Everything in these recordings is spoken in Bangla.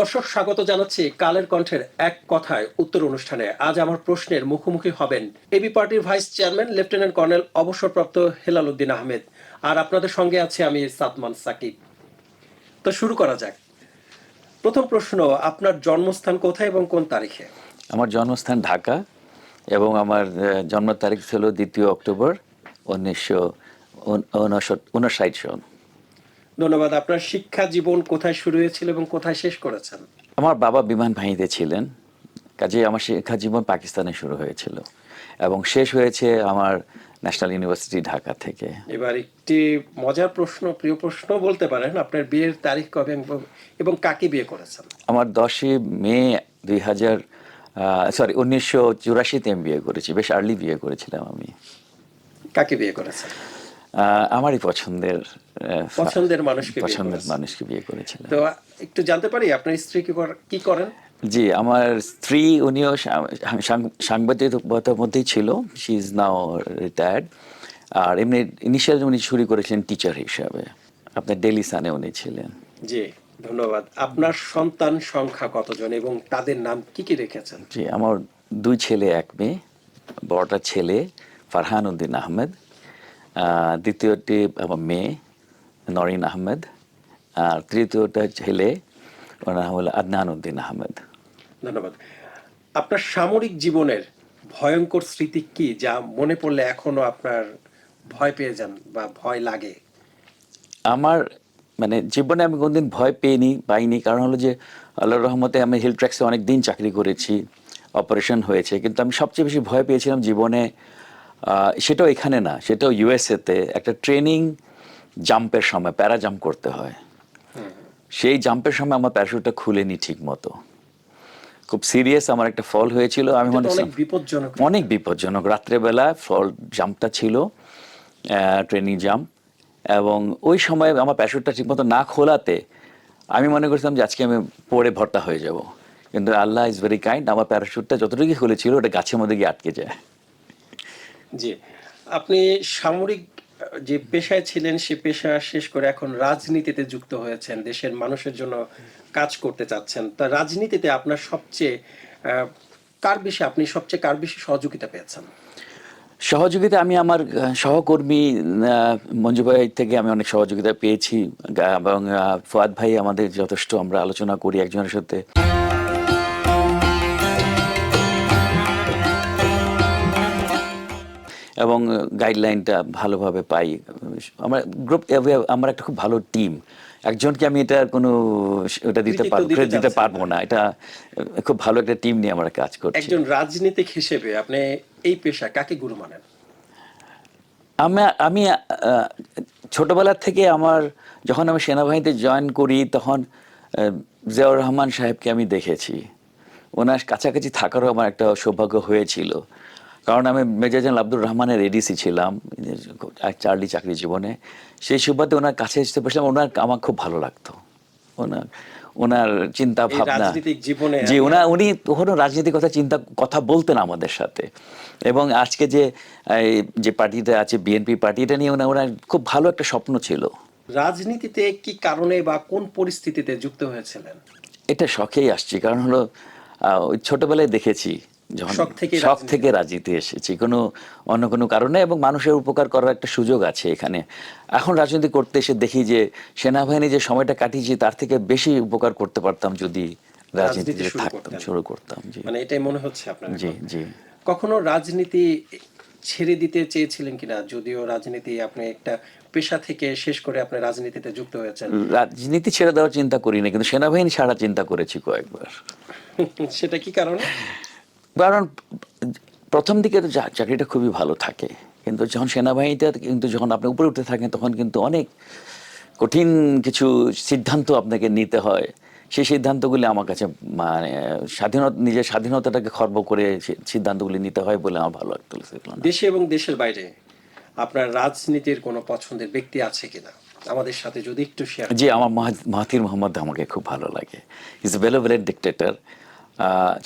দর্শক স্বাগত জানাচ্ছি কালের কণ্ঠের এক কথায় উত্তর অনুষ্ঠানে। আজ আমার প্রশ্নের মুখোমুখি হবেন এবি পার্টির ভাইস চেয়ারম্যান লেফটেন্যান্ট কর্নেল অবসরপ্রাপ্ত হেলাল উদ্দিন আহমেদ। আর আপনাদের সঙ্গে আছে আমি সাদমান সাকিব। তো শুরু করা যাক। প্রথম প্রশ্ন, আপনার জন্মস্থান কোথায় এবং কোন তারিখে? আমার জন্মস্থান ঢাকা এবং আমার জন্ম তারিখ ছিল 2 অক্টোবর 1959 সন। ধন্যবাদ। আপনার শিক্ষা জীবন কোথায় শুরু হয়েছিল এবং কোথায় শেষ করেছেন? আমার বাবা বিমান বাহিনীতে ছিলেন, কাজেই আমার শিক্ষা জীবন পাকিস্তানে শুরু হয়েছিল এবং শেষ হয়েছে আমার ন্যাশনাল ইউনিভার্সিটি ঢাকা থেকে। এবার একটি মজার প্রশ্ন, প্রিয় প্রশ্ন বলতে পারেন, আপনার বিয়ের তারিখ কবে এবং কাকে বিয়ে করেছেন? আমার 10 মে 1984-তে আমি বিয়ে করেছি, বেশ আর্লি বিয়ে করেছিলাম আমি। কাকে বিয়ে করেছেন? আমারই পছন্দের মানুষকে বিয়ে করেছিলাম। তো একটু জানতে পারি আপনার স্ত্রী কি করেন? জি, আমার স্ত্রী উনিও সাংবাদিকতার মধ্যেই ছিল, শি ইজ নাও রিটায়ার্ড। আর এমনি ইনিশিয়াল উনি শুরু করেছিলেন টিচার হিসাবে, আপনার ডেইলি সানে উনি ছিলেন। জি, ধন্যবাদ। আপনার সন্তান সংখ্যা কতজন এবং তাদের নাম কি কি রেখেছেন? জি, আমার 2 ছেলে 1 মেয়ে। বড়টা ছেলে ফারহান উদ্দিন আহমেদ, দ্বিতীয়টি আমার মেয়ে নরিন আহমেদ, আর তৃতীয়টা ছেলে ওনার নাম হলো আদনান উদ্দিন আহমেদ। ধন্যবাদ। আপনার সামরিক জীবনের ভয়ঙ্কর স্মৃতি কি, যা মনে পড়লে এখনো আপনার ভয় পেয়ে যান বা ভয় লাগে? আমার মানে জীবনে আমি কোনদিন ভয় পাইনি, কারণ হলো যে আল্লাহর রহমতে আমি হিল ট্র্যাক্সে অনেক দিন চাকরি করেছি, অপারেশন হয়েছে, কিন্তু আমি সবচেয়ে বেশি ভয় পেয়েছিলাম জীবনে, সেটাও এখানে না, সেটাও ইউএসএতে একটা ট্রেনিং জাম্পের সময়, প্যারা জাম্প করতে হয়। সেই জাম্পের সময় আমার প্যারাশুটটা খুলেনি ঠিক মতো, খুব সিরিয়াস আমার একটা ফল হয়েছিল। আমি অনেক বিপজ্জনক, রাত্রেবেলা ফল জাম্পটা ছিল, ট্রেনিং জাম্প, এবং ওই সময় আমার প্যারাশুটটা ঠিকমতো না খোলাতে আমি মনে করছিলাম যে আজকে আমি পড়ে ভর্তা হয়ে যাব, কিন্তু আল্লাহ ইজ ভেরি কাইন্ড, আমার প্যারাশুটটা যতটুকু খুলেছিল ওটা গাছের মধ্যে গিয়ে আটকে যায়। জি, আপনি সামরিক যে পেশায় ছিলেন সে পেশা শেষ করে এখন রাজনীতিতে যুক্ত হয়েছেন, দেশের মানুষের জন্য কাজ করতে চাচ্ছেন। তা রাজনীতিতে আপনার কার বেশি সহযোগিতা পেয়েছেন? সহযোগিতা আমি আমার সহকর্মী মঞ্জু ভাই থেকে আমি অনেক সহযোগিতা পেয়েছি, এবং ফুয়াদ ভাই আমাদের যথেষ্ট আমরা আলোচনা করি একজনের সাথে। এবং গাইডলাইনটা ভালোভাবে পাই। আমরা আমার একটা খুব ভালো টিম, একজনকে আমি এটা কোনো দিতে পারবো না, এটা খুব ভালো একটা টিম নিয়ে আমরা কাজ করছি। একজন রাজনীতিক হিসেবে আপনি এই পেশা কাকে গুরু মানেন? আমি ছোটবেলা থেকে যখন আমি সেনাবাহিনীতে জয়েন করি তখন জিয়াউর রহমান সাহেবকে আমি দেখেছি, ওনার কাছাকাছি থাকারও আমার একটা সৌভাগ্য হয়েছিল, কারণ আমি মেজর জেনারেল আব্দুর রহমানের এডিসি ছিলাম চার্লি চাকরি জীবনে। সেই সুবাদে ওনার কাছে এসে বসলাম, আমার খুব ভালো লাগতো ওনার চিন্তা ভাবনা। জি, উনি কখনো রাজনীতির কথা বলতেন আমাদের সাথে, এবং আজকে যে পার্টিটা আছে বিএনপি পার্টি, এটা নিয়ে ওনার খুব ভালো একটা স্বপ্ন ছিল। রাজনীতিতে কি কারণে বা কোন পরিস্থিতিতে যুক্ত হয়েছিলেন? এটা শখেই আসছি, কারণ হলো ওই ছোটবেলায় দেখেছি, যখন শখ থেকে রাজনীতি এসেছি, অন্য কোনো কারণে, এবং মানুষের উপকার করার একটা সুযোগ আছে এখানে। এখন রাজনীতি করতে এসে দেখি যে সেনাবাহিনী যে সময়টা কাটিয়েছি তার থেকে বেশি উপকার করতে পারতাম যদি রাজনীতিতে থাকতাম, শুরু করতাম। জি, মানে এটাই মনে হচ্ছে আপনার? জি জি। কখনো রাজনীতি ছেড়ে দিতে চেয়েছিলেন কিনা, যদিও রাজনীতি আপনি একটা পেশা থেকে শেষ করে আপনি রাজনীতিতে যুক্ত হয়েছেন? রাজনীতি ছেড়ে দেওয়ার চিন্তা করি না, কিন্তু সেনাবাহিনী ছাড়া চিন্তা করেছি কয়েকবার। সেটা কি কারণে? কারণ প্রথম দিকে তো চাকরিটা খুবই ভালো থাকে, কিন্তু যখন সেনাবাহিনীতে যখন আপনি উপরে উঠতে থাকেন তখন কিন্তু অনেক কঠিন কিছু সিদ্ধান্ত আপনাকে নিতে হয়। সেই সিদ্ধান্তগুলি আমার কাছে মানে নিজের স্বাধীনতাটাকে খর্ব করে সিদ্ধান্তগুলি নিতে হয় বলে আমার ভালো লাগতো। দেশে এবং দেশের বাইরে আপনার রাজনীতির কোনো পছন্দের ব্যক্তি আছে কিনা আমাদের সাথে যদি একটু শেয়ার? জি, আমার মাহাথির মোহাম্মদ আমাকে খুব ভালো লাগে। Is a বেলোভেলেন্ট dictator.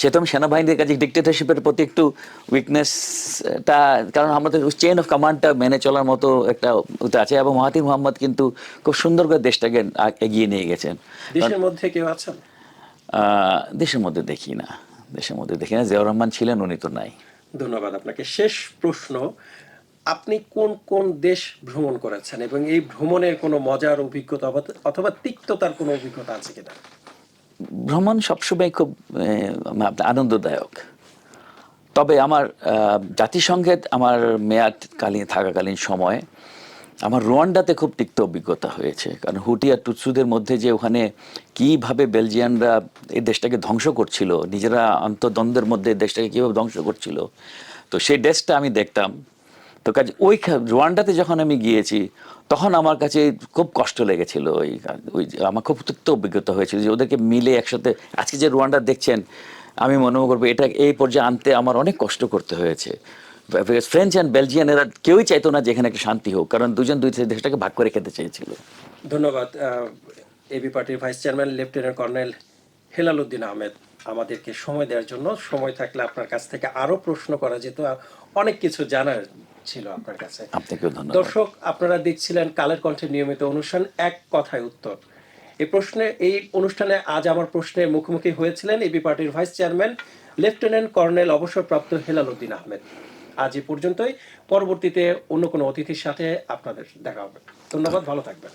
সে তো আমি সেনাবাহিনীর কাছে ডিক্টেটরশিপের প্রতি একটু উইকনেসটা, কারণ আমাদের চেইন অফ কমান্ডটা মেনে চলার মতো একটা আছে, এবং মাহাথির মোহাম্মদ কিন্তু খুব সুন্দর করে দেশটাকে এগিয়ে নিয়ে গেছেন। দেশের মধ্যে কেউ আছেন? দেশের মধ্যে দেখি না, দেশের মধ্যে দেখি না। জিয়াউর রহমান ছিলেন, উনি তো নাই। ধন্যবাদ আপনাকে। শেষ প্রশ্ন, আপনি কোন কোন দেশ ভ্রমণ করেছেন এবং এই ভ্রমণের কোনো মজার অভিজ্ঞতা অথবা তিক্ততার কোনো অভিজ্ঞতা আছে কিনা? ভ্রমণ সবসময় খুব আনন্দদায়ক। তবে আমার জাতিসংঘের আমার মেয়াদ থাকাকালীন সময়ে আমার রোয়ান্ডাতে খুব তিক্ত অভিজ্ঞতা হয়েছে। কারণ হুটি আর টুটসুদের মধ্যে যে ওখানে কীভাবে বেলজিয়ানরা এই দেশটাকে ধ্বংস করছিল, নিজেরা আন্তদ্বন্দ্বের মধ্যে দেশটাকে কীভাবে ধ্বংস করছিল, তো সেই দেশটা আমি দেখতাম। তো কাজ রোয়ান্ডাতে যখন আমি গিয়েছি তখন আমার কাছে খুব কষ্ট লেগেছিল। ওই আমার খুব তিক্ত অভিজ্ঞতা হয়েছিল যে ওদেরকে মিলে একসাথে আজকে যে রোয়ান্ডা দেখছেন, আমি মনে করবো এটা এই পর্যায়ে আনতে আমার অনেক কষ্ট করতে হয়েছে। ফ্রেঞ্চ অ্যান্ড বেলজিয়ান এরা কেউই চাইতো না যে এখানে একটা শান্তি হোক, কারণ দুজন দুই দেশটাকে ভাগ করে খেতে চেয়েছিল। ধন্যবাদ। এবি পার্টির vice chairman lieutenant colonel Helal Uddin Ahmed আমাদেরকে সময় দেওয়ার জন্য। সময় থাকলে আপনার কাছ থেকে আরো প্রশ্ন করা যেত, অনেক কিছু জানার ছিল আপনার কাছে। আপনাকেও ধন্যবাদ। দর্শক, আপনারা দেখছিলেন কালের কণ্ঠের নিয়মিত অনুষ্ঠান এক কথায় উত্তর। এই অনুষ্ঠানে আজ আমার প্রশ্নের মুখোমুখি হয়েছিলেন এবি পার্টির ভাইস চেয়ারম্যান লেফটেন্যান্ট কর্নেল অবসরপ্রাপ্ত হেলাল উদ্দিন আহমেদ। আজ এ পর্যন্তই। পরবর্তীতে অন্য কোনো অতিথির সাথে আপনাদের দেখা হবে। ধন্যবাদ, ভালো থাকবেন।